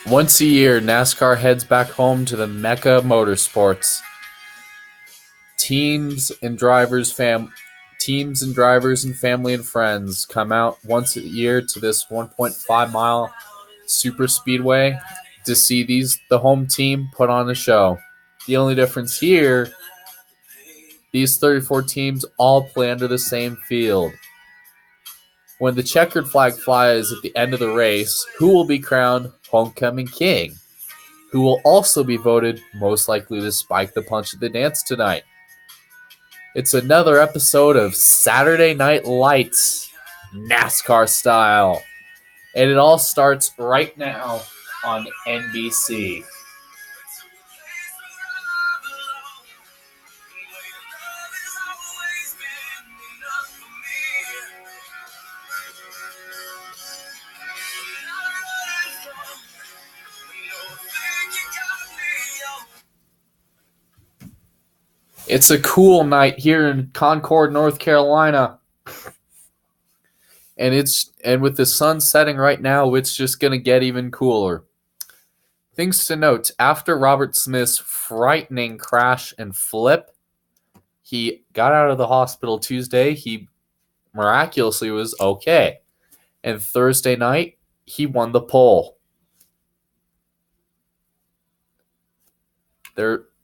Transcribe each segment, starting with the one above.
Once a year, NASCAR heads back home to the Mecha-Of-Motorsports. Teams and drivers and family and friends come out once a year to this 1.5 mile super speedway to see the home team put on a show. The only difference here, these 34 teams all play under the same field. When the checkered flag flies at the end of the race, who will be crowned homecoming king? Who will also be voted most likely to spike the punch at the dance tonight? It's another episode of Saturday Night Lights, NASCAR style. And it all starts right now on NBC. It's a cool night here in Concord, North Carolina. And with the sun setting right now, it's just going to get even cooler. Things to note, after Robert Smith's frightening crash and flip, he got out of the hospital Tuesday. He miraculously was okay. And Thursday night, he won the pole.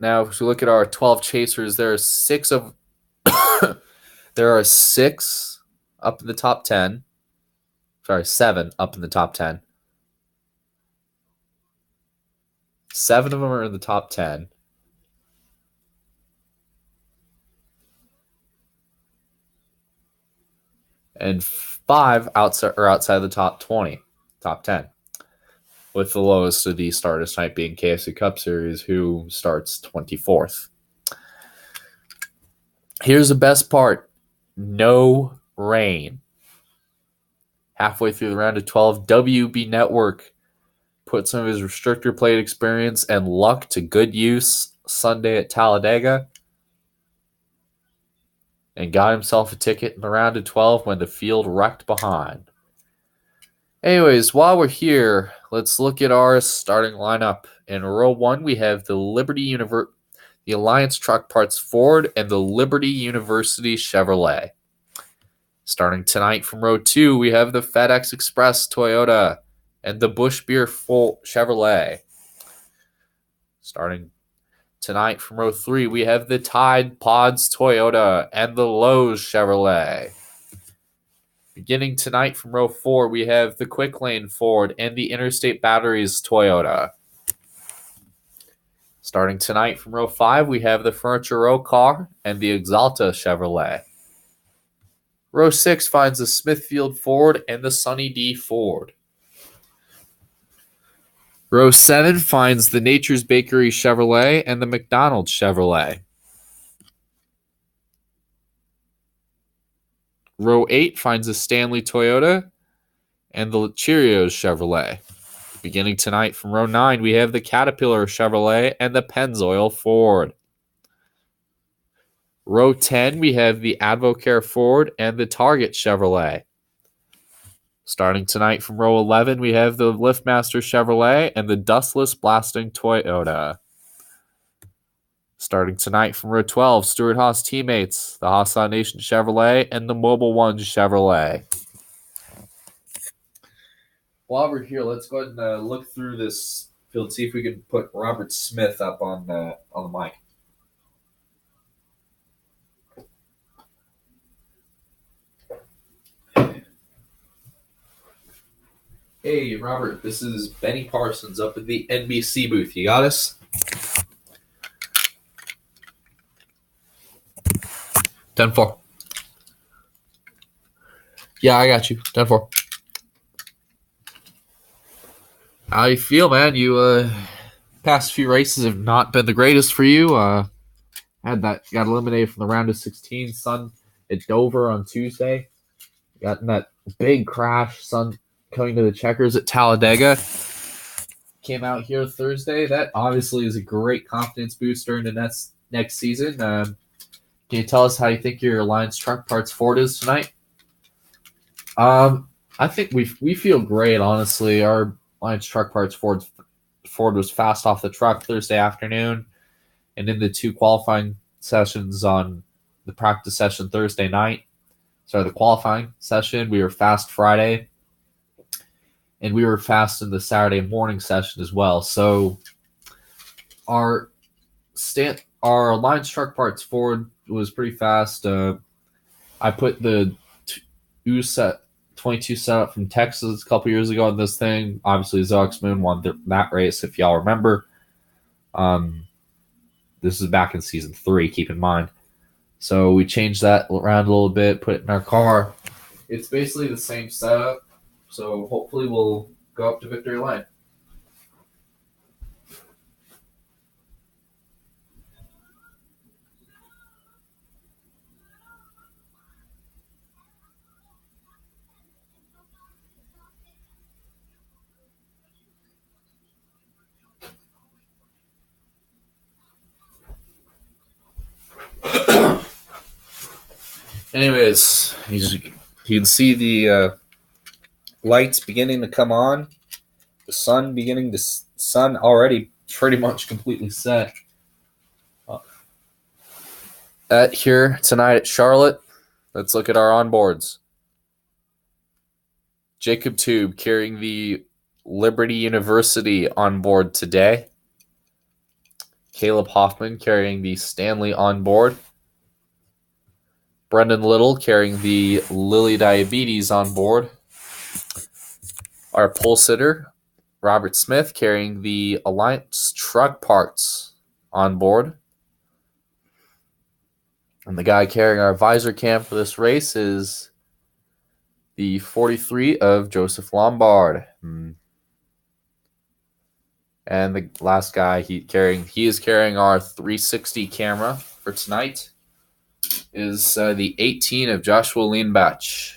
Now, if you look at our 12 chasers, there are six up in the top 10. Sorry, 7 up in the top 10. 7 of them are in the top 10. And 5 are outside the top 20, top 10. With the lowest of these starters tonight being KFC Cup Series, who starts 24th. Here's the best part. No rain. Halfway through the round of 12, WB Network put some of his restrictor plate experience and luck to good use Sunday at Talladega and got himself a ticket in the round of 12 when the field wrecked behind. Anyways, while we're here, let's look at our starting lineup. In row 1, we have the Alliance Truck Parts Ford and the Liberty University Chevrolet. Starting tonight from row 2, we have the FedEx Express Toyota and the Busch Beer Chevrolet. Starting tonight from row 3, we have the Tide Pods Toyota and the Lowe's Chevrolet. Beginning tonight from row 4, we have the Quick Lane Ford and the Interstate Batteries Toyota. Starting tonight from row 5, we have the Furniture Row Car and the Exalta Chevrolet. Row 6 finds the Smithfield Ford and the Sunny D Ford. Row 7 finds the Nature's Bakery Chevrolet and the McDonald's Chevrolet. Row 8 finds the Stanley Toyota and the Cheerios Chevrolet. Beginning tonight from row 9, we have the Caterpillar Chevrolet and the Pennzoil Ford. Row 10, we have the Advocare Ford and the Target Chevrolet. Starting tonight from row 11, we have the Liftmaster Chevrolet and the Dustless Blasting Toyota. Starting tonight from row 12, Stewart Haas Teammates, the Haas Nation Chevrolet, and the Mobile One Chevrolet. While we're here, let's go ahead and look through this field, see if we can put Robert Smith up on the mic. Hey, Robert, this is Benny Parsons up at the NBC booth. You got us? 10-4. Yeah, I got you. 10-4. How you feel, man? You past few races have not been the greatest for you. Got eliminated from the round of 16. Sun at Dover on Tuesday. Got in that big crash. Sun coming to the checkers at Talladega. Came out here Thursday. That obviously is a great confidence booster in the next season. Can you tell us how you think your Alliance Truck Parts Ford is tonight? I think we feel great, honestly. Our Alliance Truck Parts Ford's Ford was fast off the truck Thursday afternoon, and in the 2 qualifying sessions on the practice session Thursday night. The qualifying session, we were fast Friday, and we were fast in the Saturday morning session as well. So our line truck parts Ford was pretty fast. I put the 22 setup from Texas a couple years ago on this thing. Obviously, Zox Moon won that race, if y'all remember. This is back in season 3, keep in mind. So we changed that around a little bit, put it in our car. It's basically the same setup, so hopefully we'll go up to victory lane. Anyways, you can see the lights beginning to come on. The sun already pretty much completely set. Here tonight at Charlotte, let's look at our onboards. Jacob Tube carrying the Liberty University onboard today. Caleb Hoffman carrying the Stanley onboard. Brendan Little carrying the Lilly Diabetes on board. Our pole sitter, Robert Smith, carrying the Alliance Truck Parts on board. And the guy carrying our visor cam for this race is the 43 of Joseph Lombard. And the last guy he is carrying our 360 camera for tonight is the 18 of Joshua Leanbach.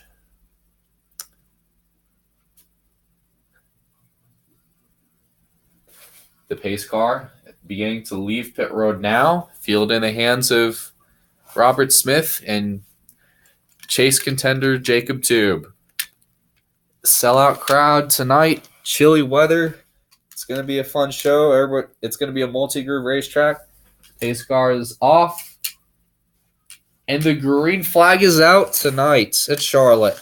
The pace car beginning to leave pit road now. Field in the hands of Robert Smith and chase contender Jacob Tube. Sellout crowd tonight. Chilly weather. It's going to be a fun show. It's going to be a multi-groove racetrack. Pace car is off. And the green flag is out tonight at Charlotte.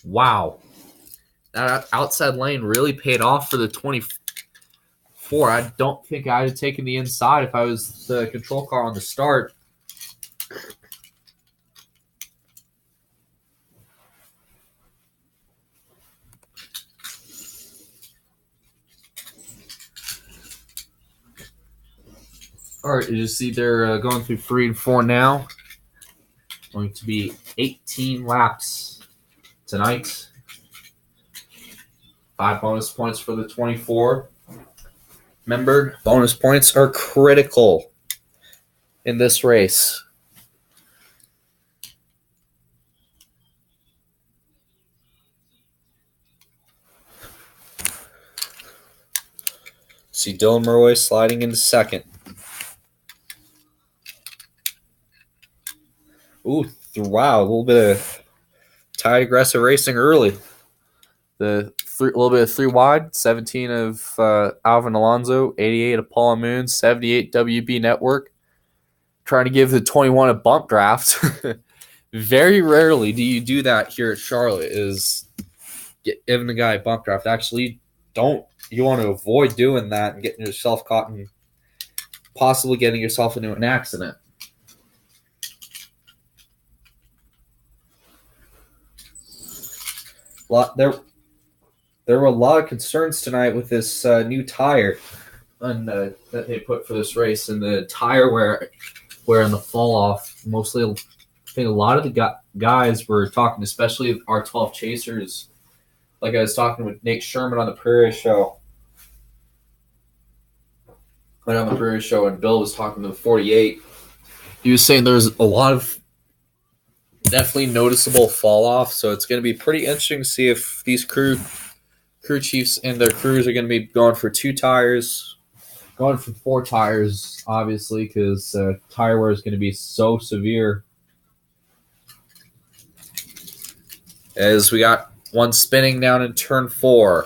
Wow. That outside lane really paid off for the 24. I don't think I would have taken the inside if I was the control car on the start. All right, you see they're going through 3 and 4 now. Going to be 18 laps tonight. 5 bonus points for the 24. Remember, bonus points are critical in this race. See Dylan Murray sliding into second. Ooh, wow, a little bit of tight aggressive racing early. The little bit of 3 wide, 17 of Alvin Alonso, 88 of Paula Moon, 78 WB Network. Trying to give the 21 a bump draft. Very rarely do you do that here at Charlotte, is giving the guy a bump draft. Actually, you want to avoid doing that and getting yourself caught and possibly getting yourself into an accident. There were a lot of concerns tonight with this new tire that they put for this race, and the tire wear and the fall off. Mostly, I think a lot of the guys were talking, especially R12 chasers. Like I was talking with Nate Sherman on the Prairie Show. And Bill was talking to the 48. He was saying there's a lot of definitely noticeable fall off, so it's going to be pretty interesting to see if these crew Crew chiefs and their crews are going to be going for 2 tires. Going for 4 tires, obviously, because tire wear is going to be so severe. As we got one spinning down in turn 4.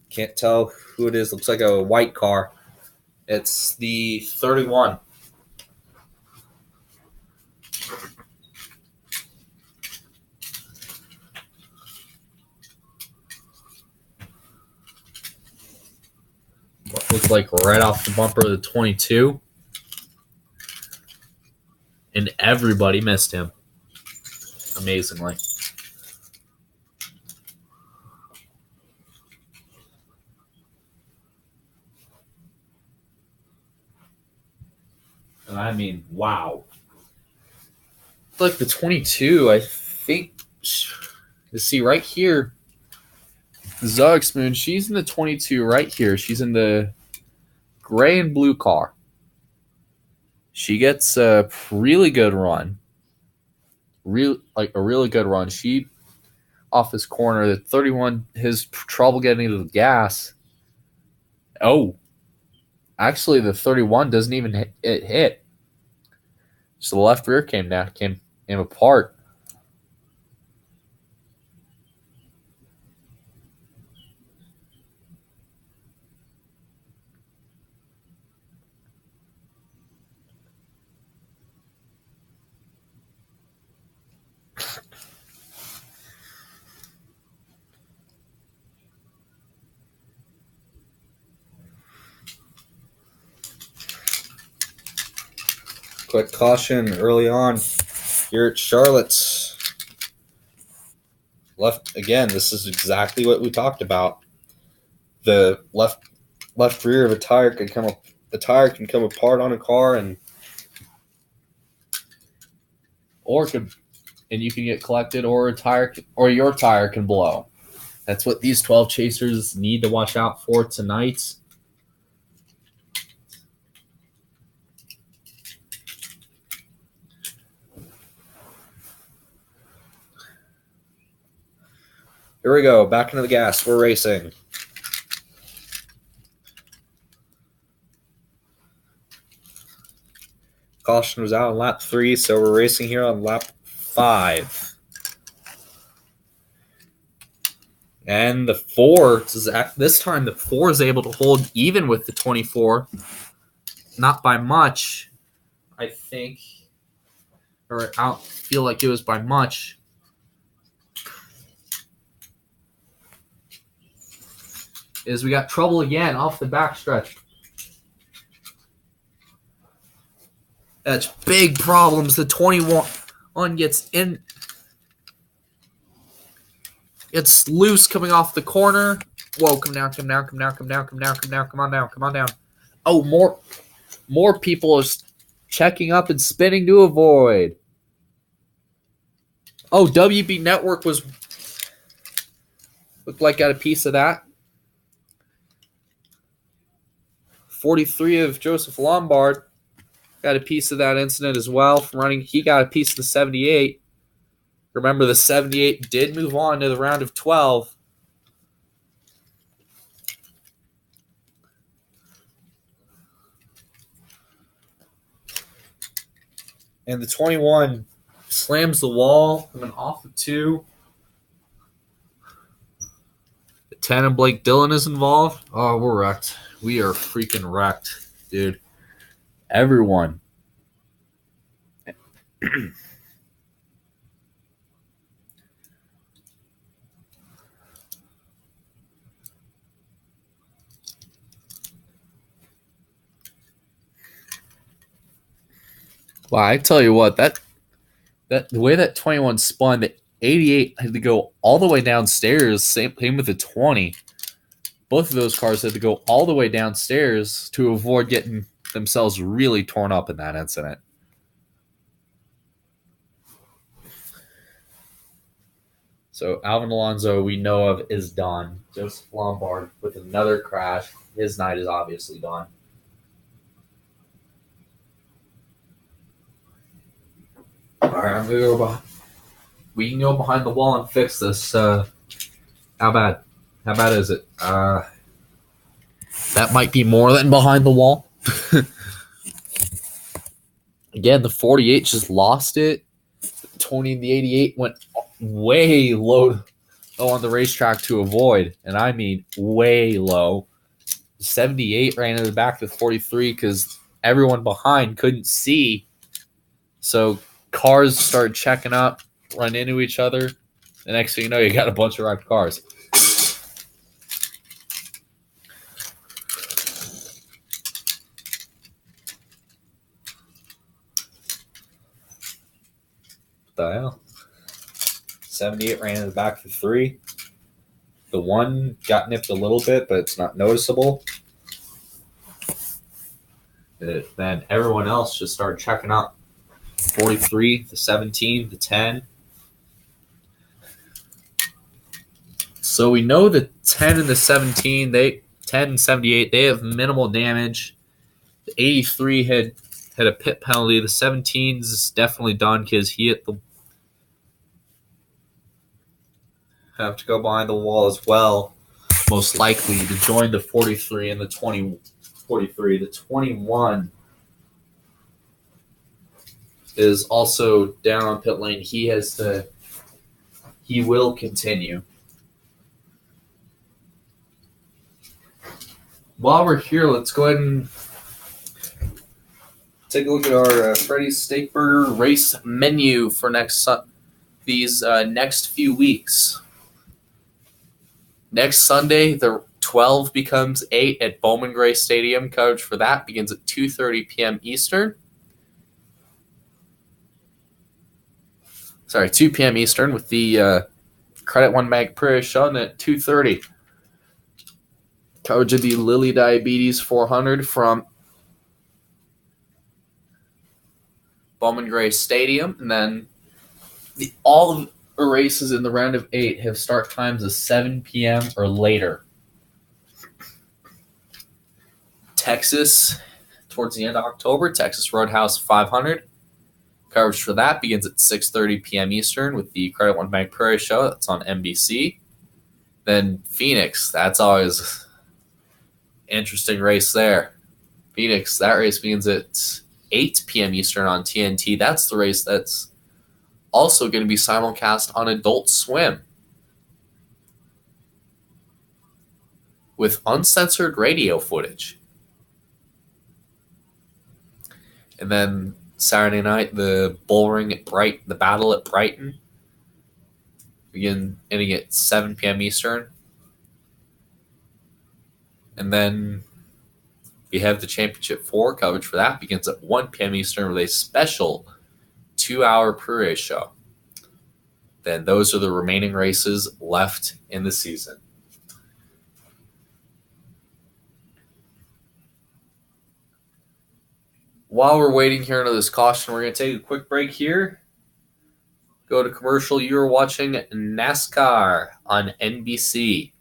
Can't tell who it is. Looks like a white car. It's the 31. What looked like right off the bumper of the 22. And everybody missed him. Amazingly. And I mean, wow. Like the 22, I think. You see right here, Zugspoon, she's in the 22 right here. She's in the gray and blue car. She gets a really good run. A really good run. She, off this corner, the 31 has trouble getting to the gas. Oh. Actually, the 31 doesn't even hit. So the left rear came apart. Quick caution early on here at Charlotte's. Left again, this is exactly what we talked about. The left rear of a tire can come apart on a car and you can get collected, or your tire can blow. That's what these 12 chasers need to watch out for tonight. Here we go, back into the gas. We're racing. Caution was out on lap 3, so we're racing here on lap 5. And the 4, this time the 4 is able to hold even with the 24. Not by much, I think. Or I don't feel like it was by much. Is we got trouble again off the backstretch. That's big problems. The 21 gets in. It's loose coming off the corner. Whoa, come down. Come on down. Oh, more people are checking up and spinning to avoid. Oh, WB Network looked like got a piece of that. 43 of Joseph Lombard got a piece of that incident as well from running. He got a piece of the 78. Remember, the 78 did move on to the round of 12. And the 21 slams the wall coming off of 2. The 10 and Blake Dillon is involved. Oh, we're wrecked. We are freaking wrecked, dude. Everyone. Wow, I tell you what, that the way that 21 spun, the 88 had to go all the way downstairs. Same with the 20. Both of those cars had to go all the way downstairs to avoid getting themselves really torn up in that incident. So Alvin Alonso, we know of, is done. Joseph Lombard with another crash. His night is obviously done. All right, I'm gonna go behind. We can go behind the wall and fix this How bad? How bad is it? That might be more than behind the wall. Again, the 48 just lost it. Tony and the 88 went way low on the racetrack to avoid, and I mean way low. 78 ran in the back of the 43 because everyone behind couldn't see. So cars started checking up, run into each other. The next thing you know, you got a bunch of wrecked cars. What the hell? 78 ran in the back of the 3. The 1 got nipped a little bit, but it's not noticeable. Then everyone else just started checking up. 43, the 17, the 10. So we know the 10 and the 17, 10 and 78, they have minimal damage. The 83 had a pit penalty. The 17s is definitely done because he hit the have to go behind the wall as well, most likely to join the 43 and the 43. The 21 is also down on pit lane. He will continue. While we're here, let's go ahead and take a look at our Freddy's Steakburger race menu for these next few weeks. Next Sunday, the 12 becomes 8 at Bowman Gray Stadium. Coverage for that begins at 2:30 p.m. Eastern. 2 p.m. Eastern with the Credit One Mag Prairie Show at 2:30. Coverage of the Lilly Diabetes 400 from Bowman Gray Stadium. And then all of the races in the round of 8 have start times of 7 p.m. or later. Texas, towards the end of October, Texas Roadhouse 500. Coverage for that begins at 6:30 p.m. Eastern with the Credit One Bank Prairie Show. That's on NBC. Then Phoenix, that's always an interesting race there. Phoenix, that race begins at 8 p.m. Eastern on TNT. That's the race that's also going to be simulcast on Adult Swim with uncensored radio footage. And then Saturday night, the bull ring at the battle at Brighton, ending at 7 p.m. Eastern. And then we have the Championship 4 coverage for that begins at 1 p.m. Eastern with a special 2-hour pre-race show. Then those are the remaining races left in the season. While we're waiting here under this caution, we're going to take a quick break here. Go to commercial. You're watching NASCAR on NBC.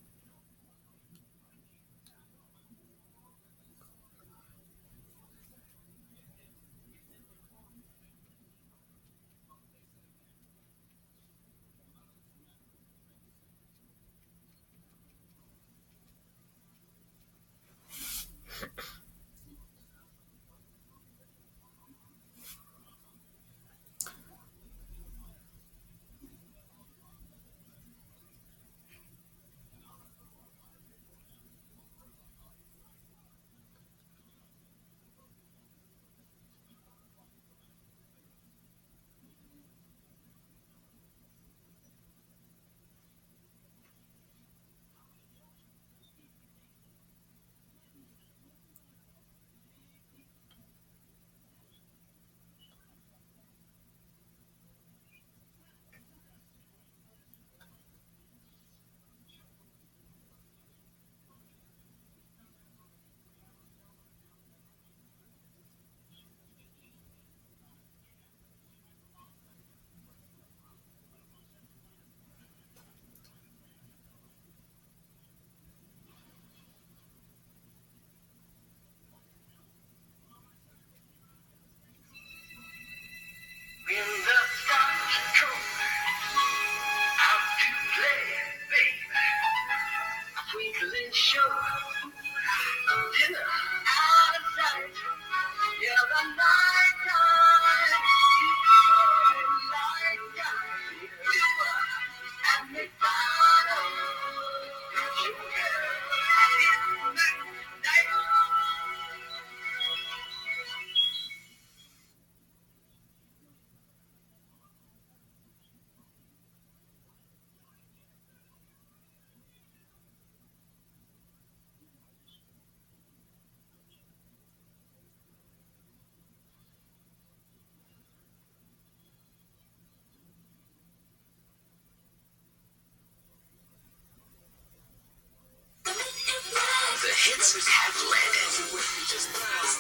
hits have led.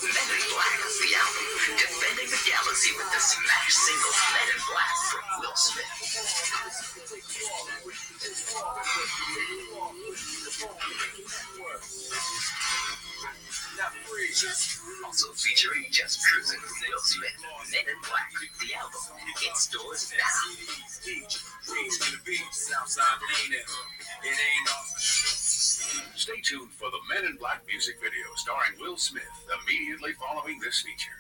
Men in Black, the album, defending the galaxy with the smash single Men in Black from Will Smith. Also featuring Just Cruising from Will Smith, Men in Black, the album, in stores now. Stay tuned for the Men in Black music video starring Will Smith immediately following this feature.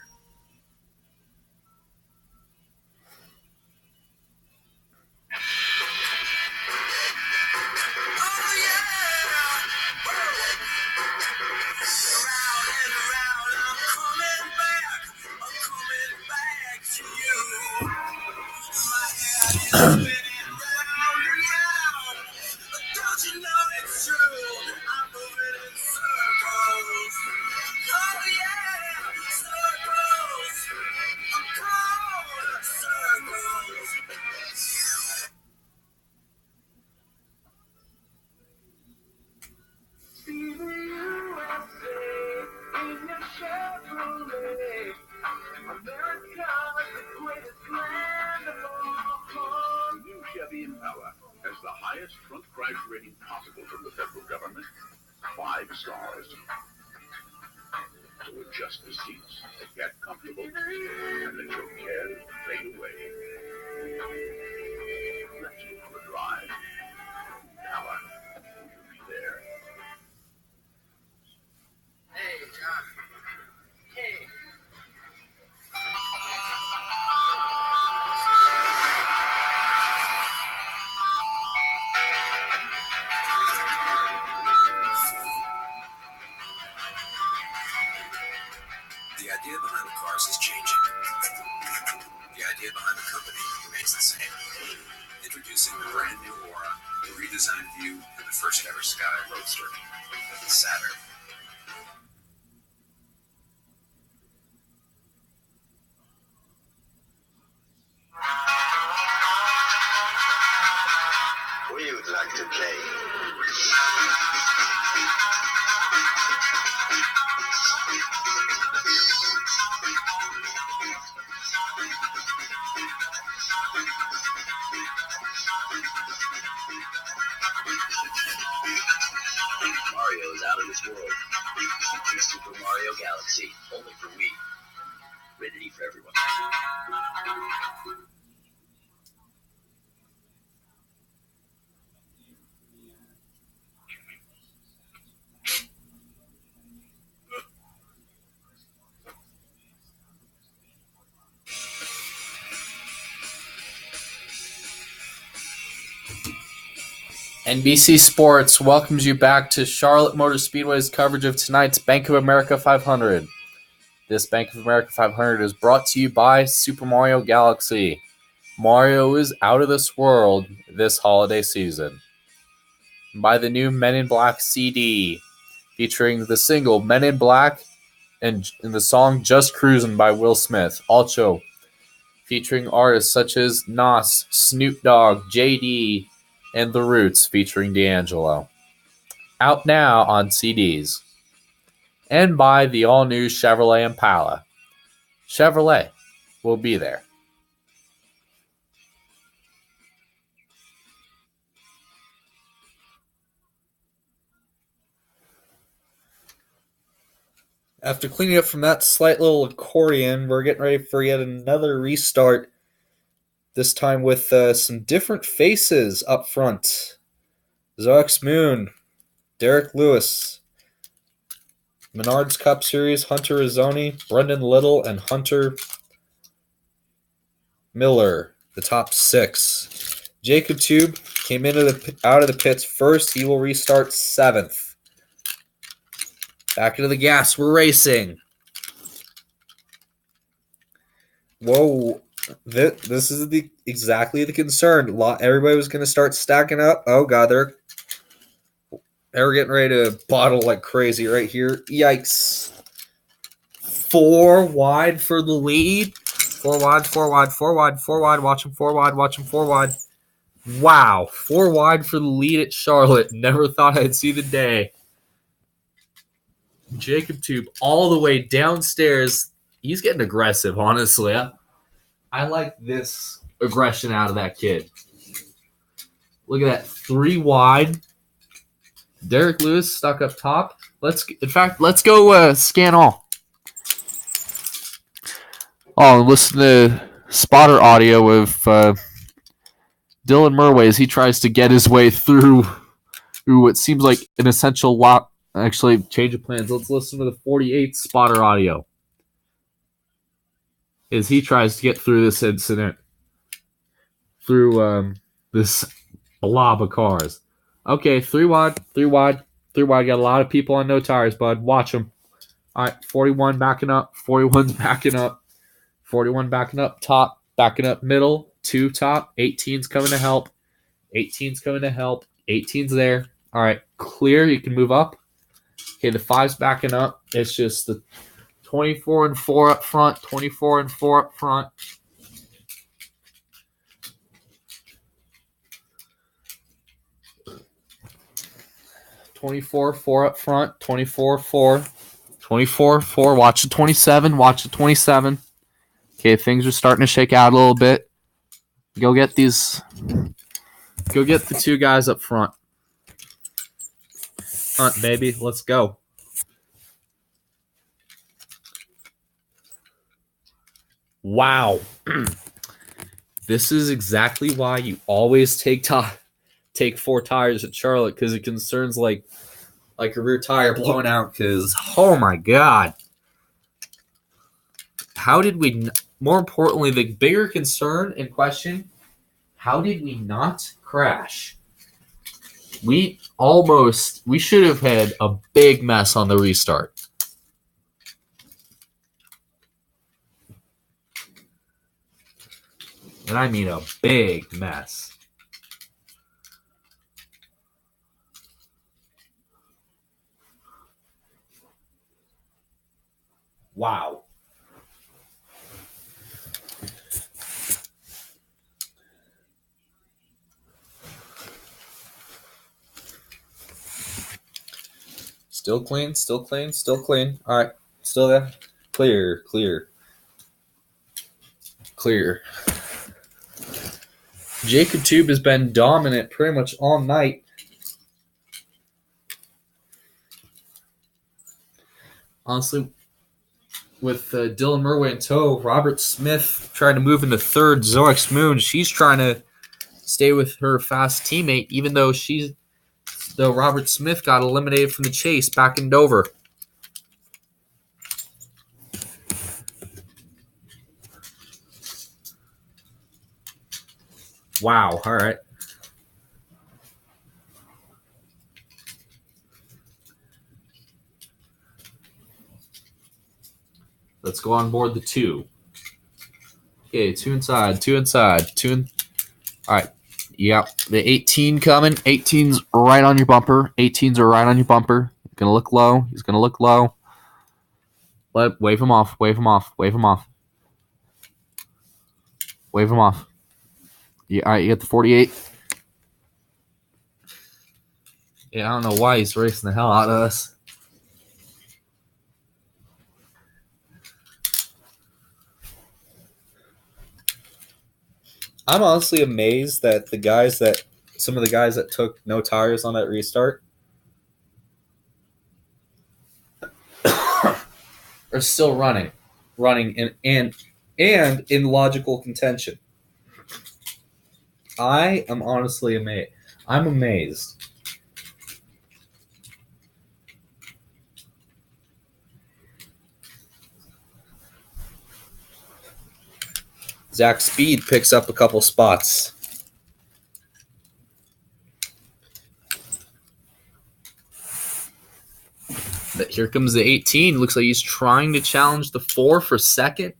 Has the highest front crash rating possible from the federal government, 5 stars. So adjust the seats, get comfortable, and let your cares fade away. Let's go for a drive. Power, you'll be there. Hey, John. Hey. The idea behind the cars is changing. The idea behind the company remains the same. Introducing the brand new Aura, the redesigned View, and the first ever Sky Roadster, the Saturn. We would like to play. Mario's out of this world. Super Mario Galaxy, only for Wii. Rated for everyone. NBC Sports welcomes you back to Charlotte Motor Speedway's coverage of tonight's Bank of America 500. This Bank of America 500 is brought to you by Super Mario Galaxy. Mario is out of this world this holiday season. By the new Men in Black CD, featuring the single Men in Black and the song Just Cruisin' by Will Smith. Also featuring artists such as Nas, Snoop Dogg, JD, and The Roots featuring D'Angelo. Out now on CDs. And by the all-new Chevrolet Impala. Chevrolet will be there. After cleaning up from that slight little accordion, we're getting ready for yet another restart. This time with some different faces up front. Zox Moon, Derek Lewis, Menards Cup Series, Hunter Rizzoni, Brendan Little, and Hunter Miller, the top 6. Jacob Tube came out of the pits first. He will restart 7th. Back into the gas. We're racing. Whoa. This is exactly the concern. Everybody was going to start stacking up. Oh, God, they're getting ready to bottle like crazy right here. Yikes. 4 wide for the lead. 4 wide, 4 wide, 4 wide, 4 wide. Watch him 4 wide, watch him 4 wide. Wow. 4 wide for the lead at Charlotte. Never thought I'd see the day. Jacob Tube all the way downstairs. He's getting aggressive, honestly. I like this aggression out of that kid. Look at that. 3 wide. Derek Lewis stuck up top. Let's go scan all. Oh, and listen to spotter audio of Dylan Murway as he tries to get his way through what seems like an essential lot. Actually, change of plans. Let's listen to the 48 spotter audio as he tries to get through this incident, through this blob of cars. Okay, 3 wide, 3 wide, 3 wide. Got a lot of people on no tires, bud. Watch them. All right, 41 backing up. 41's backing up. 41 backing up top, backing up middle, 2 top. 18's coming to help. 18's coming to help. 18's there. All right, clear. You can move up. Okay, the 5's backing up. It's just the 24 and 4 up front. 24 and 4 up front. (24-4) up front, 24-4, 24-4. Watch the 27, watch the 27. Okay, things are starting to shake out a little bit. Go get the 2 guys up front. Hunt, baby, let's go. Wow. This is exactly why you always take 4 tires at Charlotte, because it concerns like a rear tire blowing out. Because oh my god, how did we? More importantly, the bigger concern in question: how did we not crash? We should have had a big mess on the restart. And I mean a big mess. Wow. Still clean, still clean, still clean. All right, still there. Clear, clear, clear. Jacob Tube has been dominant pretty much all night. Honestly, with Dylan Murway in tow, Robert Smith trying to move into third. Zoex Moon, she's trying to stay with her fast teammate, even though Robert Smith got eliminated from the chase back in Dover. Wow, all right. Let's go on board the 2. Okay, 2 inside, 2 inside, 2 in. All right. Yep, the 18 coming. 18's right on your bumper. 18's are right on your bumper. He's going to look low. He's going to look low. Wave him off. Wave him off. Wave him off. Wave him off. Yeah, all right, you got the 48. Yeah, I don't know why he's racing the hell out of us. I'm honestly amazed that some of the guys that took no tires on that restart are still running and in logical contention. I am honestly amazed. I'm amazed. Zach Speed picks up a couple spots. But here comes the 18. Looks like he's trying to challenge the 4 for second.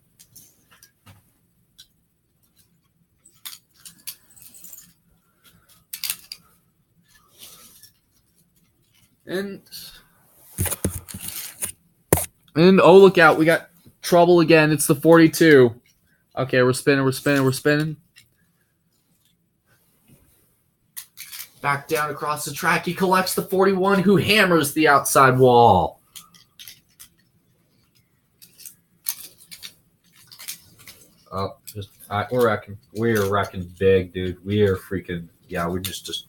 And oh, look out. We got trouble again. It's the 42. Okay, we're spinning. Back down across the track. He collects the 41, who hammers the outside wall. We're wrecking big, dude. We are freaking. Yeah, we just.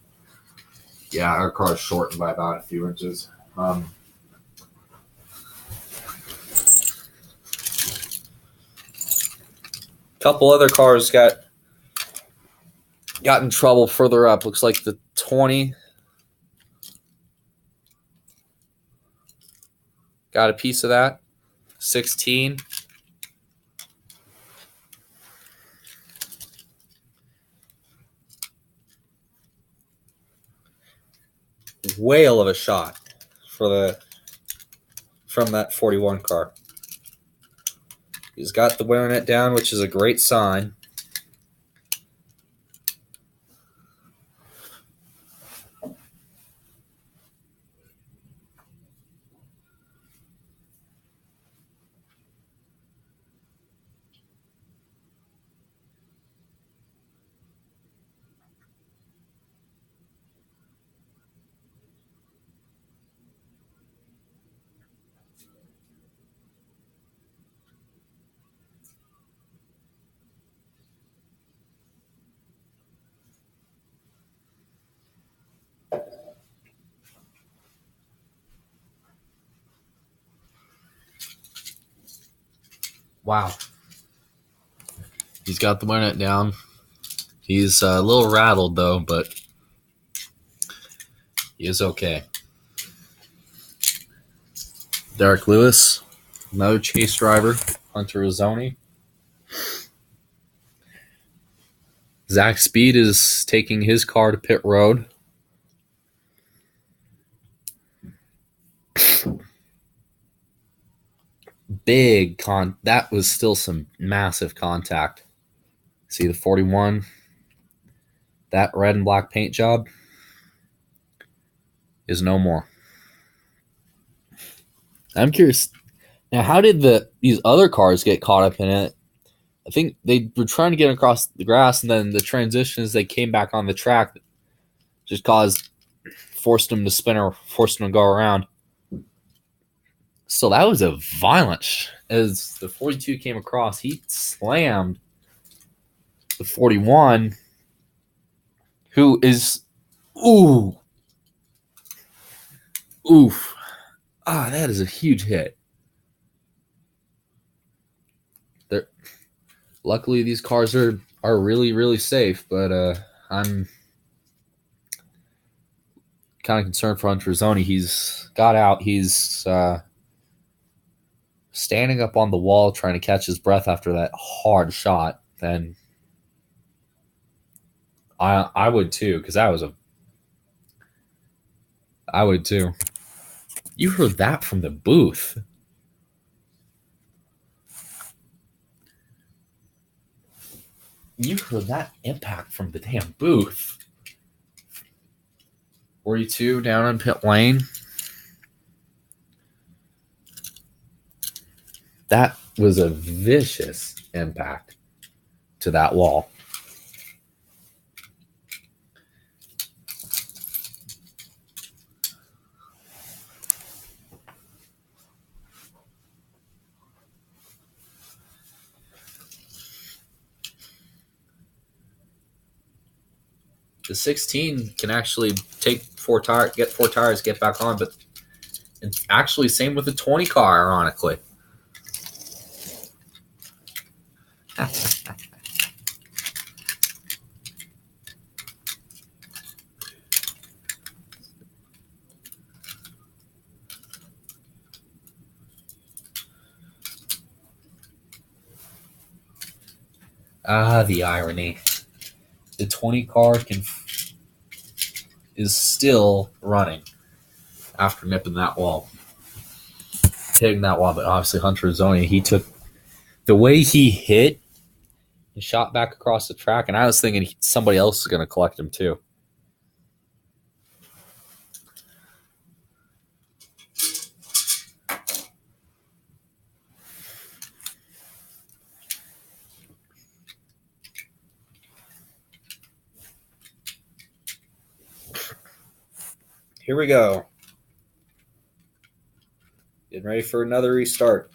Yeah, our car is shortened by about a few inches. Couple other cars got in trouble further up. Looks like the 20 got a piece of that. 16. Whale of a shot from that 41 car. He's got the wear net down, which is a great sign. Wow. He's got the wear net down. He's a little rattled, though, but he is okay. Derek Lewis, another chase driver, Hunter Rizzoni. Zach Speed is taking his car to pit road. That was still some massive contact. See the 41, that red and black paint job is no more. I'm curious now, how did these other cars get caught up in it? I think they were trying to get across the grass, and then the transition as they came back on the track just forced them to spin or forced them to go around. So that was a violent. As the 42 came across, he slammed the 41, who is, oof. That is a huge hit. Luckily, these cars are really, really safe, but I'm kind of concerned for Hunter Rizzoni. He's got out. He's standing up on the wall trying to catch his breath after that hard shot. And I would too, because I would too. You heard that from the booth. You heard that impact from the damn booth. 42 down on pit lane. That was a vicious impact to that wall. The 16 can actually get 4 tires, get back on, but it's actually same with the 20 car, ironically. The irony. The 20 car is still running after nipping that wall. Hitting that wall, but obviously Hunter Rizzoni, he took the way he hit and shot back across the track, and I was thinking somebody else is going to collect him too. Here we go. Getting ready for another restart.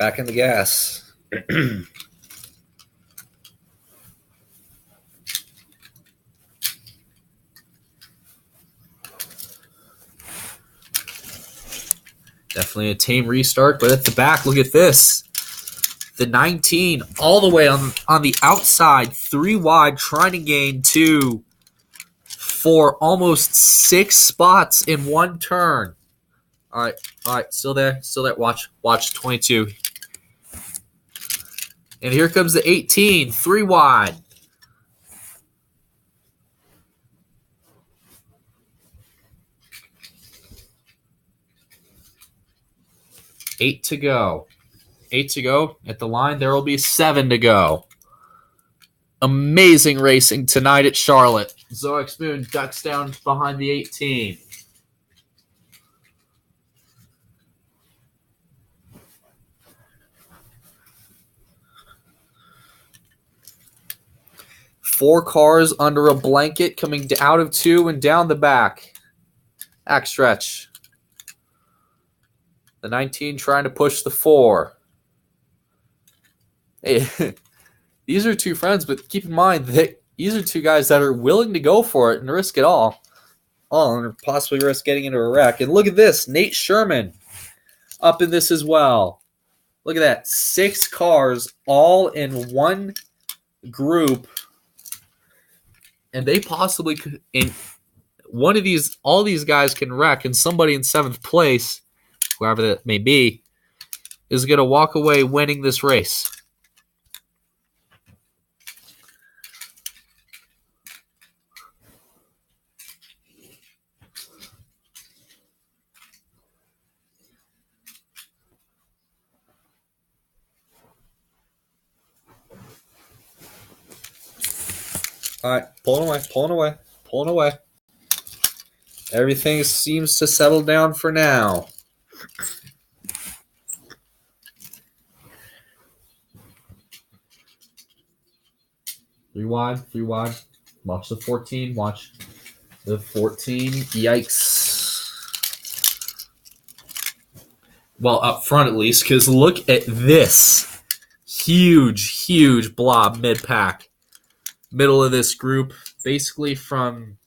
Back in the gas. Definitely a tame restart, but at the back, look at this. The 19 all the way on the outside, 3 wide, trying to gain 2 for almost 6 spots in one turn. All right, still there. Watch 22. And here comes the 18, 3 wide. Eight to go at the line. There will be 7 to go. Amazing racing tonight at Charlotte. Zoe Moon ducks down behind the 18. Four cars under a blanket coming out of 2 and down the back. Back stretch. The 19 trying to push the 4. Hey, these are 2 friends, but keep in mind that these are 2 guys that are willing to go for it and risk it all. And possibly risk getting into a wreck. And look at this. Nate Sherman up in this as well. Look at that. 6 cars all in one group. And they possibly could, in one of these, all these guys can wreck, and somebody in 7th place, whoever that may be, is going to walk away winning this race. All right, pulling away. Everything seems to settle down for now. Three wide. Watch the 14. Watch the 14. Yikes. Well, up front at least, because look at this. Huge blob mid-pack. Middle of this group, basically from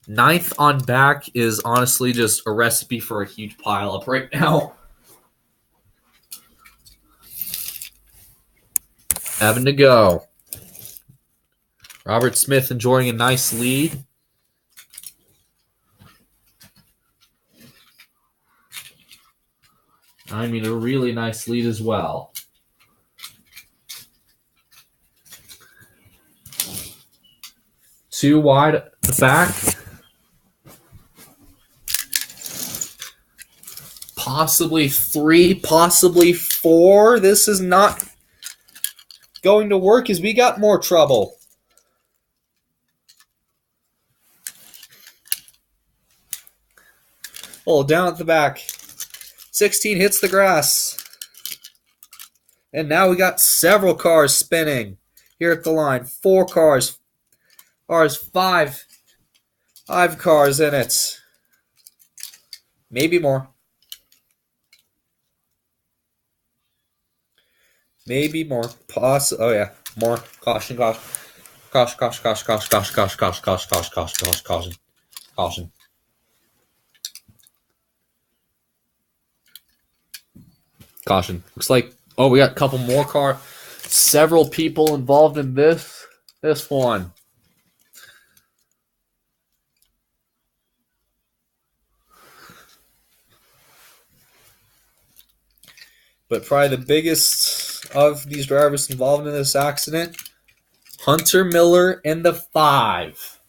9th on back is honestly just a recipe for a huge pile up right now. Having to go. Robert Smith enjoying a nice lead. I mean, a really nice lead as well. Two wide at the back. Possibly 3, possibly 4. This is not going to work as we got more trouble. Oh, down at the back. 16 hits the grass. And now we got several cars spinning here at the line. 4 cars. There's 5 cars in it. Maybe more. Maybe more. Oh yeah, more. Caution. Looks like, we got a couple more cars. Several people involved in this one. But probably the biggest of these drivers involved in this accident, Hunter Miller in the 5.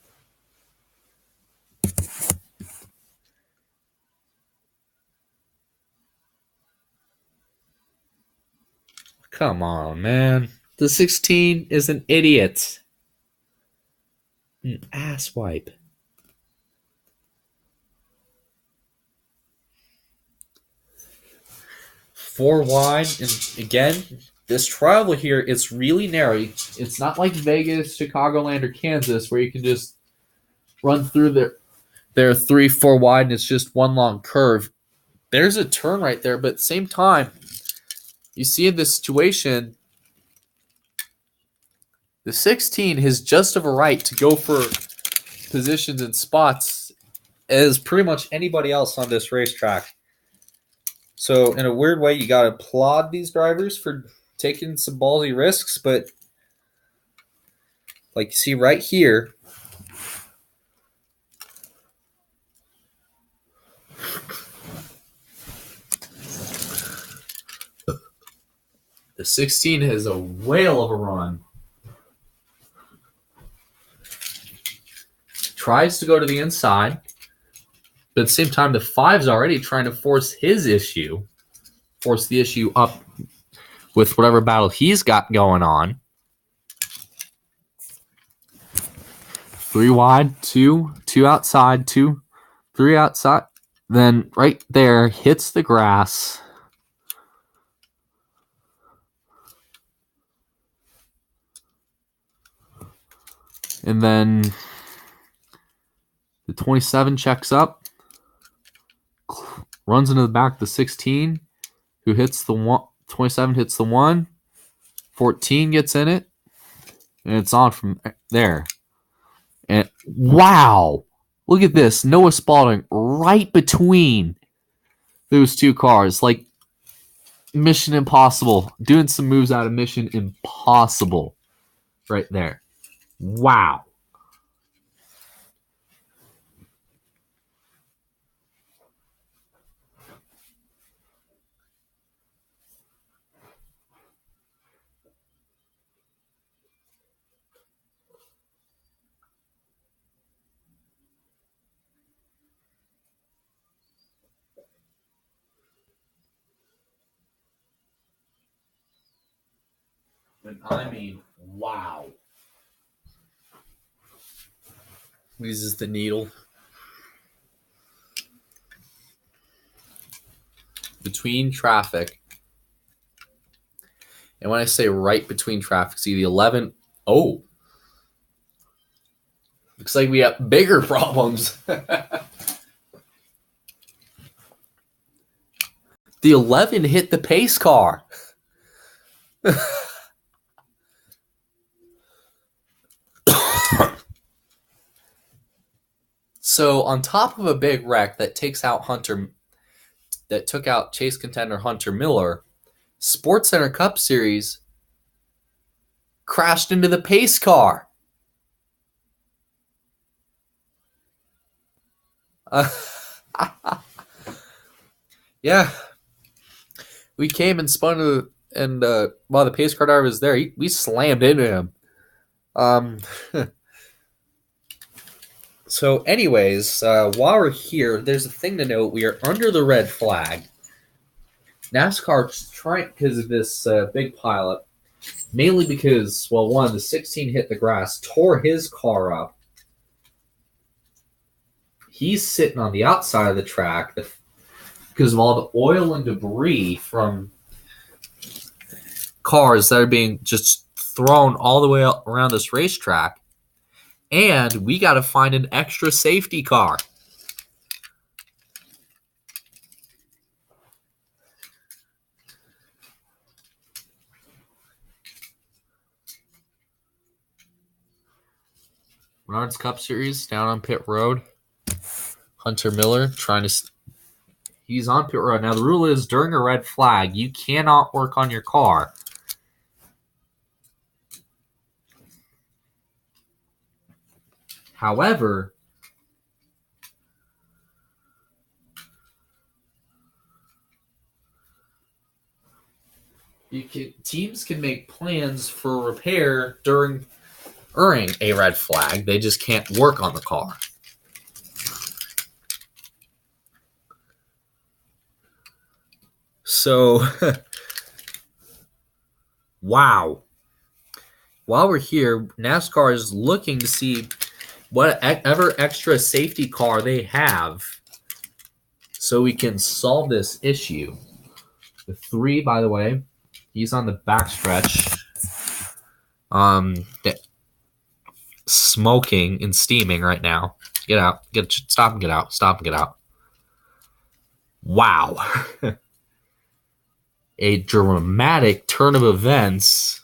Come on, man. The 16 is an idiot. An asswipe. Four wide, and again, this travel here, it's really narrow. It's not like Vegas, Chicagoland, or Kansas where you can just run through their 3-4 wide and it's just one long curve. there's a turn right there, but at the same time, you see in this situation, the 16 has just of a right to go for positions and spots as pretty much anybody else on this racetrack. So in a weird way, you got to applaud these drivers for taking some ballsy risks, but like you see right here, the 16 has a whale of a run. Tries to go to the inside, but at the same time, the 5's already trying to force the issue up with whatever battle he's got going on. 3 wide, 2 outside, 2, 3 outside. Then right there, hits the grass. And then the 27 checks up, runs into the back of the 16, who hits the 1. 27 hits the 1, 14 gets in it, and it's on from there. And wow, look at this. Noah Spalding right between those two cars. Like Mission Impossible. Doing some moves out of Mission Impossible right there. Wow. And I mean, wow. Uses the needle. Between traffic. And when I say right between traffic, see the 11. Oh. Looks like we have bigger problems. The 11 hit the pace car. So on top of a big wreck that took out chase contender Hunter Miller, Sports Center Cup Series crashed into the pace car. Yeah, we came and spun, and while the pace car driver was there, we slammed into him. So anyways, while we're here, there's a thing to note. We are under the red flag. NASCAR's trying, because of this big pileup, mainly because, well, one, the 16 hit the grass, tore his car up. He's sitting on the outside of the track because of all the oil and debris from cars that are being just thrown all the way around this racetrack. And we got to find an extra safety car. Menards Cup Series down on pit road. Hunter Miller he's on pit road. Now the rule is during a red flag, you cannot work on your car. However, teams can make plans for repair during a red flag. They just can't work on the car. So, wow. While we're here, NASCAR is looking to see whatever extra safety car they have so we can solve this issue. The 3, by the way, he's on the backstretch. Smoking and steaming right now. Get out. Stop and get out. Stop and get out. Wow. A dramatic turn of events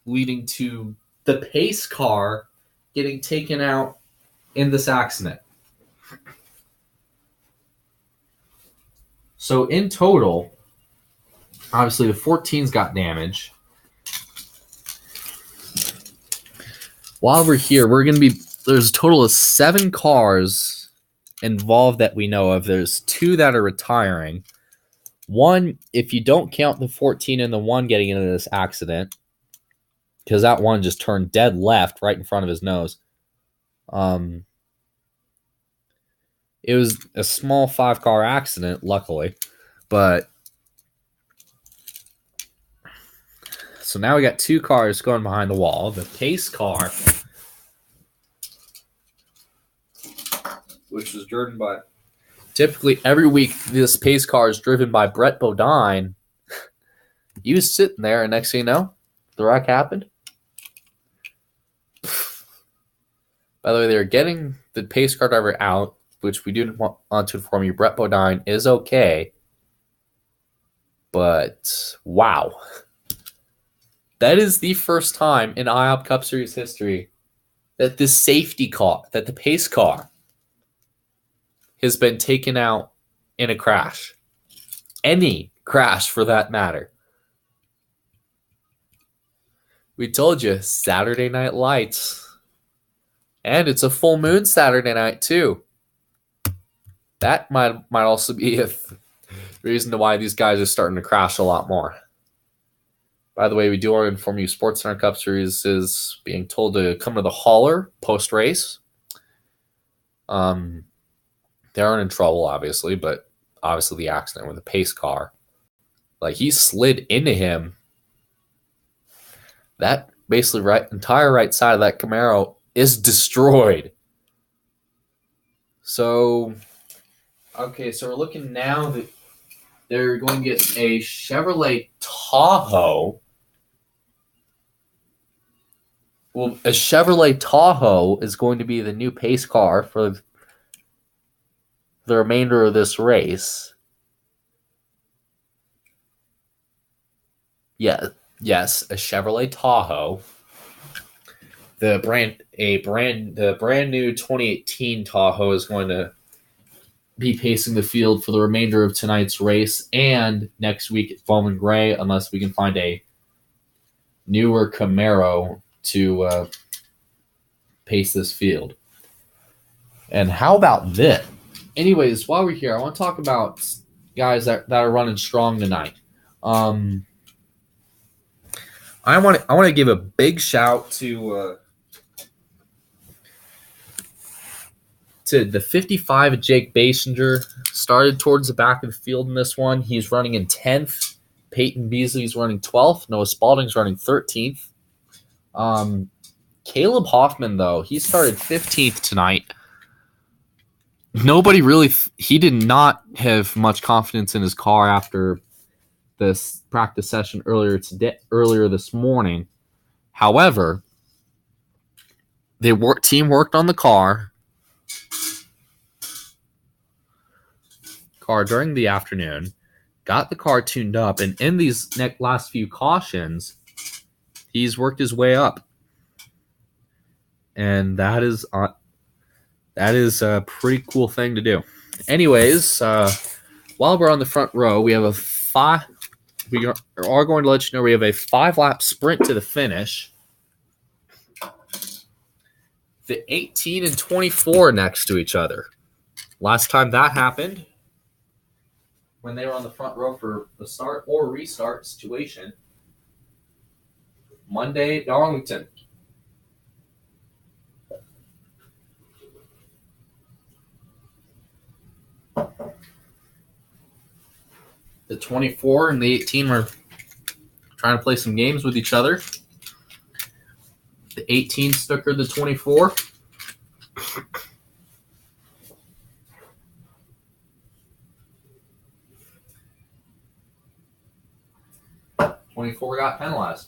leading to the pace car getting taken out in this accident. So in total, obviously the 14s got damaged. While we're here, there's a total of 7 cars involved that we know of. There's 2 that are retiring. One, if you don't count the 14 and the 1 getting into this accident, because that one just turned dead left right in front of his nose. It was a small 5-car accident, luckily. But so now we got 2 cars going behind the wall. The pace car, which was driven by... Typically, every week, this pace car is driven by Brett Bodine. He was sitting there, and next thing you know, the wreck happened. By the way, they're getting the pace car driver out, which we do want to inform you, Brett Bodine is okay. But, wow. That is the first time in IOP Cup Series history that the safety car, that the pace car, has been taken out in a crash. Any crash, for that matter. We told you, Saturday Night Lights. And it's a full moon Saturday night, too. That might also be a reason to why these guys are starting to crash a lot more. By the way, we do want to inform you, Sports Center Cup Series is being told to come to the hauler post-race. They aren't in trouble, obviously, but obviously the accident with the pace car. Like, he slid into him. That basically entire right side of that Camaro is destroyed. So, okay, so we're looking now that they're going to get a Chevrolet Tahoe. Well, a Chevrolet Tahoe is going to be the new pace car for the remainder of this race. Yeah, yes, a Chevrolet Tahoe. The brand new 2018 Tahoe is going to be pacing the field for the remainder of tonight's race and next week at Bowman Gray, unless we can find a newer Camaro to pace this field. And how about this? Anyways, while we're here, I want to talk about guys that are running strong tonight. I want to give a big shout to the 55 Jake Basinger. Started towards the back of the field in this one. He's running in 10th. Peyton Beasley's running 12th. Noah Spalding's running 13th. Caleb Hoffman, though, he started 15th tonight. Nobody really... he did not have much confidence in his car after this practice session earlier this morning. However, team worked on the car during the afternoon, got the car tuned up, and in these last few cautions, he's worked his way up. And that is a pretty cool thing to do. Anyways, while we're on the front row, we have we are going to let you know we have a 5-lap sprint to the finish. The 18 and 24 next to each other. Last time that happened, when they were on the front row for the start or restart situation, Monday, Darlington. The 24 and the 18 were trying to play some games with each other. The 18 snookered the 24. '24 got penalized.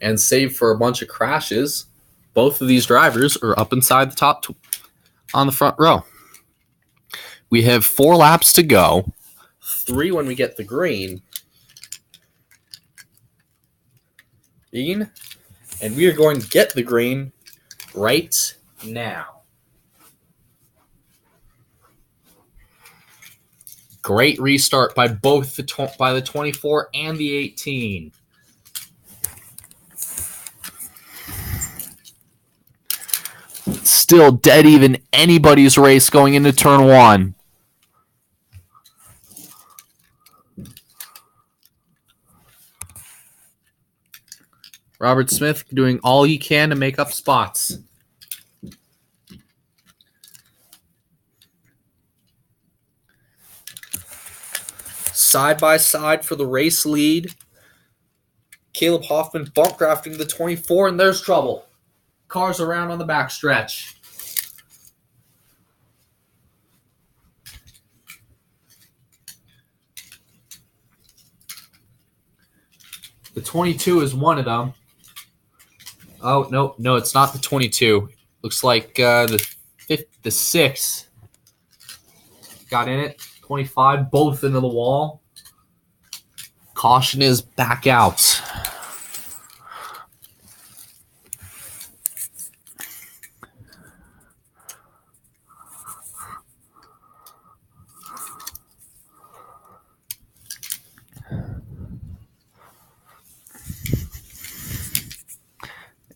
And save for a bunch of crashes, both of these drivers are up inside the top on the front row. We have 4 laps to go, 3 when we get the green. And we are going to get the green right now. Great restart by both by the 24 and the 18. Still dead even anybody's race going into turn 1. Robert Smith doing all he can to make up spots. Side by side for the race lead. Caleb Hoffman bump drafting the 24, and there's trouble. Cars around on the backstretch. The 22 is one of them. Oh, no, it's not the 22. Looks like the 6 got in it. 25, both into the wall. Caution is back out.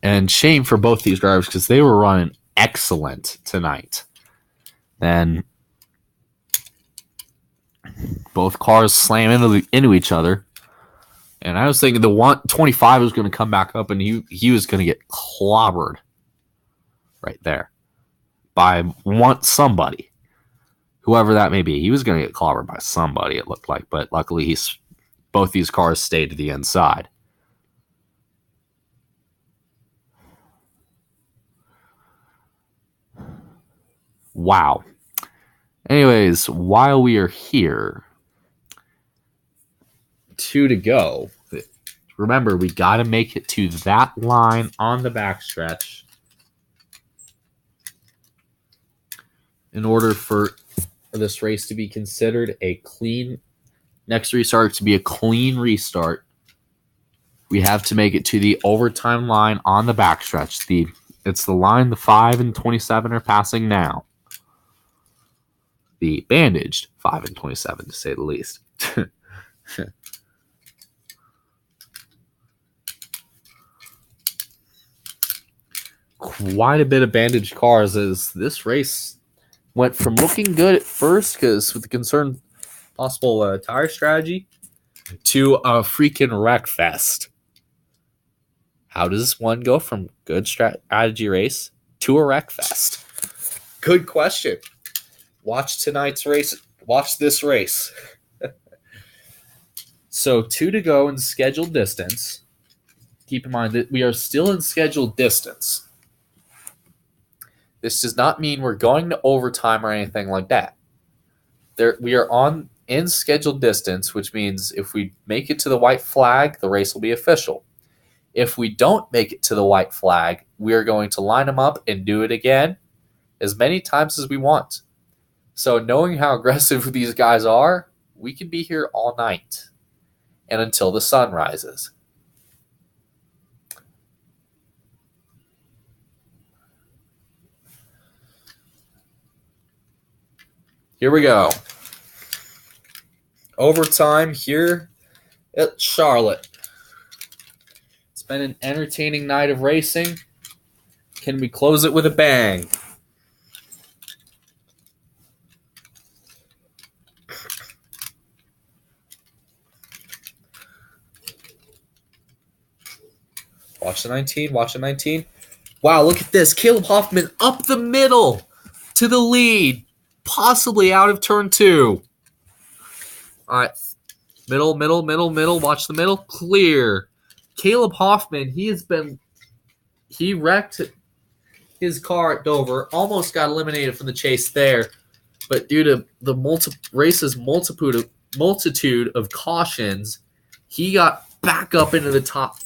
And shame for both these drivers because they were running excellent tonight. Then both cars slam into each other. And I was thinking the 25 was going to come back up and he was going to get clobbered right there by somebody. Whoever that may be. He was going to get clobbered by somebody, it looked like. But luckily, both these cars stayed to the inside. Wow. Anyways, while we are here, 2 to go. Remember, we got to make it to that line on the backstretch in order for this race to be considered a clean, next restart to be a clean restart. We have to make it to the overtime line on the backstretch. It's the line the 5 and 27 are passing now. The bandaged 5 and 27, to say the least. Quite a bit of bandaged cars as this race went from looking good at first because with the concerned possible tire strategy to a freaking wreck fest. How does one go from good strategy race to a wreck fest? Good question. Watch tonight's race. Watch this race. So 2 to go in scheduled distance. Keep in mind that we are still in scheduled distance. This does not mean we're going to overtime or anything like that. We are in scheduled distance, which means if we make it to the white flag, the race will be official. If we don't make it to the white flag, we are going to line them up and do it again as many times as we want. So knowing how aggressive these guys are, we can be here all night and until the sun rises. Here we go. Overtime here at Charlotte. It's been an entertaining night of racing. Can we close it with a bang? Watch the 19. Watch the 19. Wow, look at this. Caleb Hoffman up the middle to the lead. Possibly out of turn 2. All right. Middle. Watch the middle. Clear. Caleb Hoffman, he wrecked his car at Dover. Almost got eliminated from the chase there. But due to the race's multitude of cautions, he got back up into the top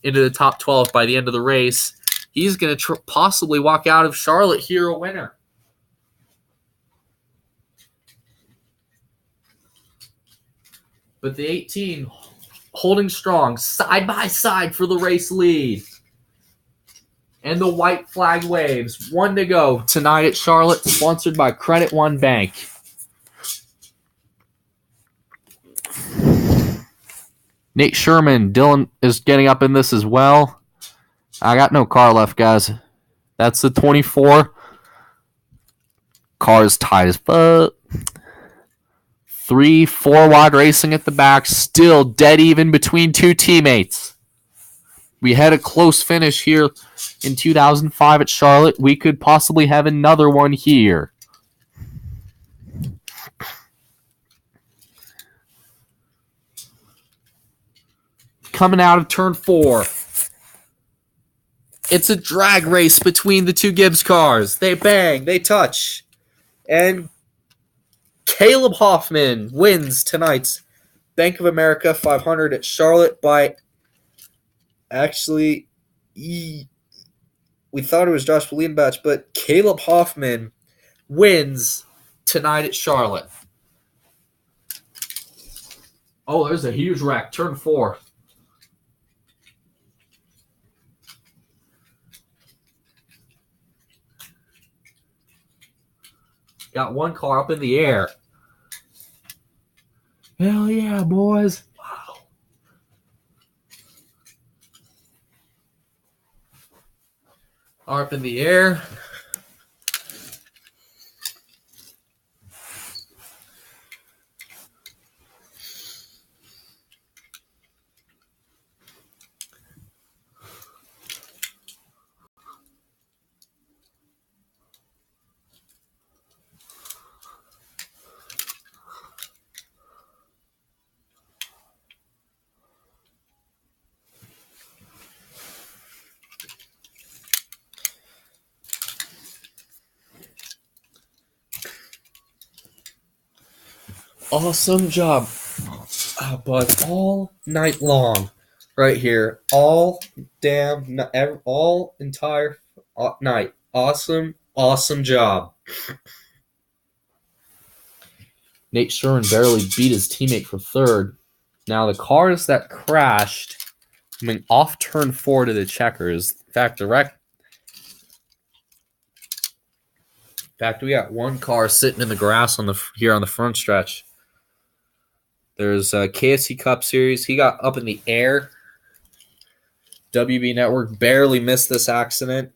into the top 12 by the end of the race, he's going to possibly walk out of Charlotte here a winner. But the 18 holding strong side by side for the race lead. And the white flag waves. 1 to go tonight at Charlotte, sponsored by Credit One Bank. Nate Sherman, Dylan is getting up in this as well. I got no car left, guys. That's the 24. Car's tight as fuck. 3-4 wide racing at the back. Still dead even between two teammates. We had a close finish here in 2005 at Charlotte. We could possibly have another one here. Coming out of turn 4. It's a drag race between the two Gibbs cars. They bang, they touch. And Caleb Hoffman wins tonight's Bank of America 500 at Charlotte by... Actually, we thought it was Josh Leanbach, but Caleb Hoffman wins tonight at Charlotte. Oh, there's a huge wreck. Turn 4. Got one car up in the air. Hell yeah, boys. Up in the air. Awesome job, bud. All night long, right here. All entire night. Awesome job. Nate Sherman barely beat his teammate for third. Now the cars that crashed coming off turn 4 to the checkers. In fact, we got one car sitting in the grass here on the front stretch. There's a KFC Cup Series. He got up in the air. WB Network barely missed this accident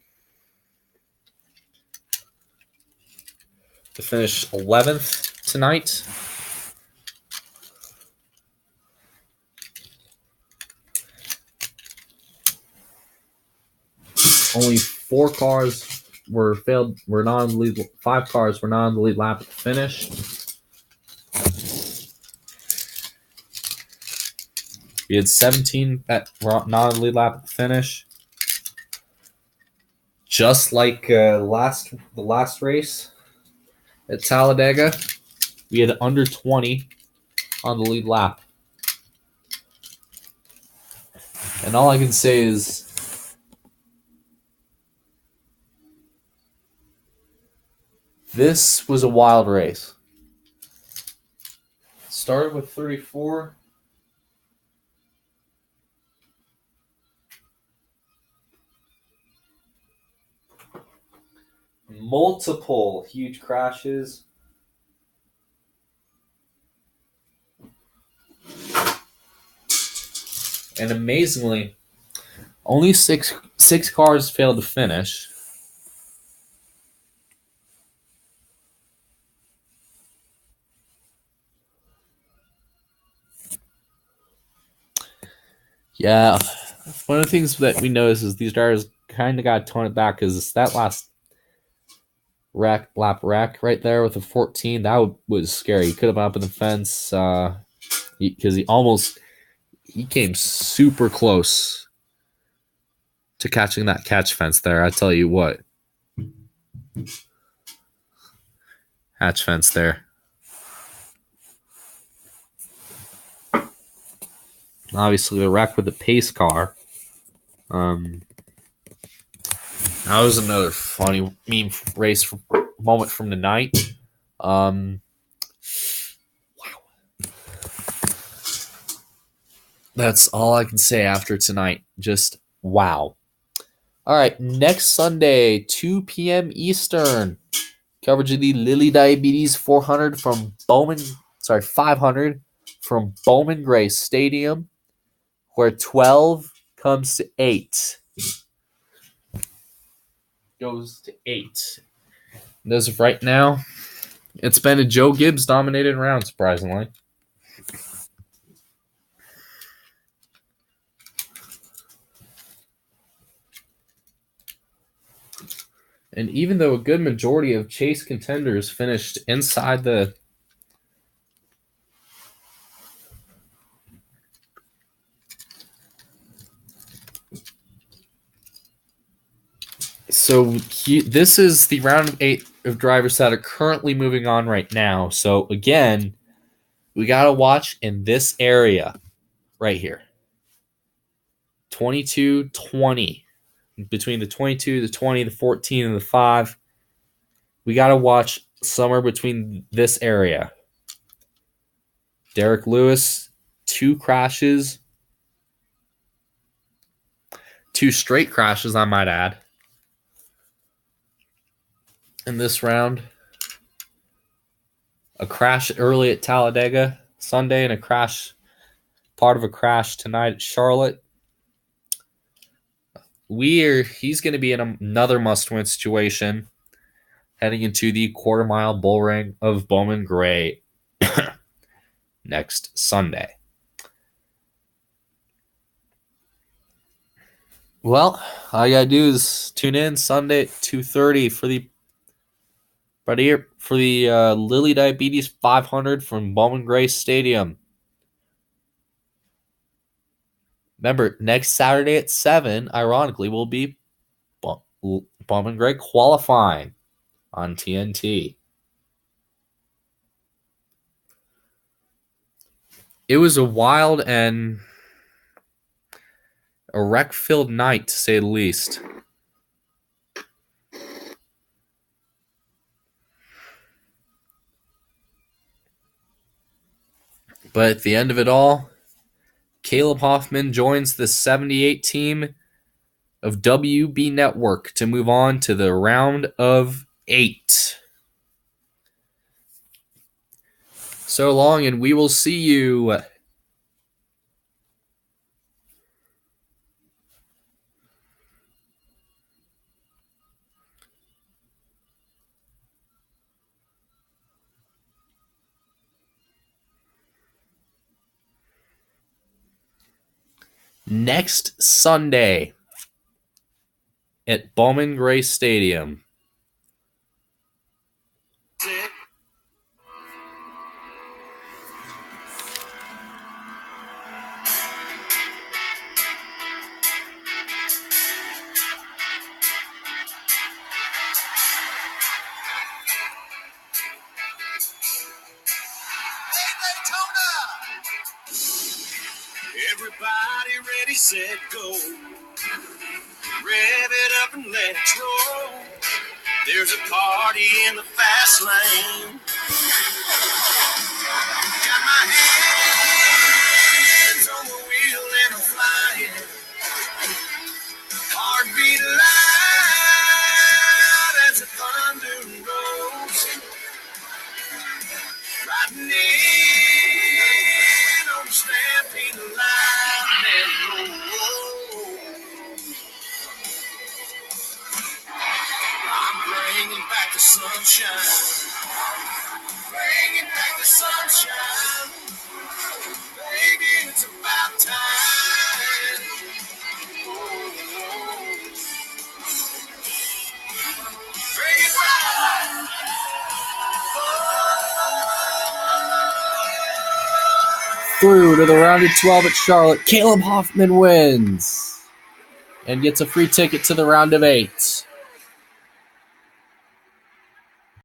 to finish 11th tonight. Only 4 cars were not on the lead. 5 cars were not on the lead lap at the finish. We had 17 that were not on the lead lap at the finish. Just like the last race at Talladega, we had under 20 on the lead lap. And all I can say is this was a wild race. Started with 34. Multiple huge crashes. And amazingly, only six cars failed to finish. Yeah, one of the things that we noticed is these drivers kind of got to tone it back because that last lap wreck right there with the 14, that was scary. He could have been up in the fence because he came super close to catching that catch fence there. I tell you what. Hatch fence there. Obviously, the wreck with the pace car. That was another funny meme race moment from the night. Wow. That's all I can say after tonight. Just wow. All right, next Sunday, 2 p.m. Eastern, coverage of the Lilly Diabetes 500 from Bowman Gray Stadium, where 12 comes to 8. Goes to 8. And as of right now, it's been a Joe Gibbs dominated round, surprisingly. And even though a good majority of Chase contenders finished inside the this is the round of 8 of drivers that are currently moving on right now. So again, we got to watch in this area right here. 22-20. Between the 22, the 20, the 14, and the 5. We got to watch somewhere between this area. Derek Lewis, 2 crashes. 2 straight crashes, I might add. In this round. A crash early at Talladega Sunday and part of a crash tonight at Charlotte. He's going to be in another must-win situation heading into the quarter-mile bull ring of Bowman Gray next Sunday. Well, all you got to do is tune in Sunday at 2:30 for the Lilly Diabetes 500 from Bowman Gray Stadium. Remember, next Saturday at 7, ironically, will be Bowman Gray qualifying on TNT. It was a wild and a wreck-filled night, to say the least. But at the end of it all, Caleb Hoffman joins the 78 team of WB Network to move on to the round of 8. So long, and we will see you next Sunday at Bowman Gray Stadium. Everybody ready, set, go. Rev it up and let's roll. There's a party in the fast lane. Got my hands on the wheel and I'm flying. Heartbeat loud as the thunder rolls. Riding in on the stampede line and roll. I'm bringing back the sunshine. Bringing back the sunshine. Baby, it's about time. Bring it back. Through to the round of 12 at Charlotte, Caleb Hoffman wins and gets a free ticket to the round of 8.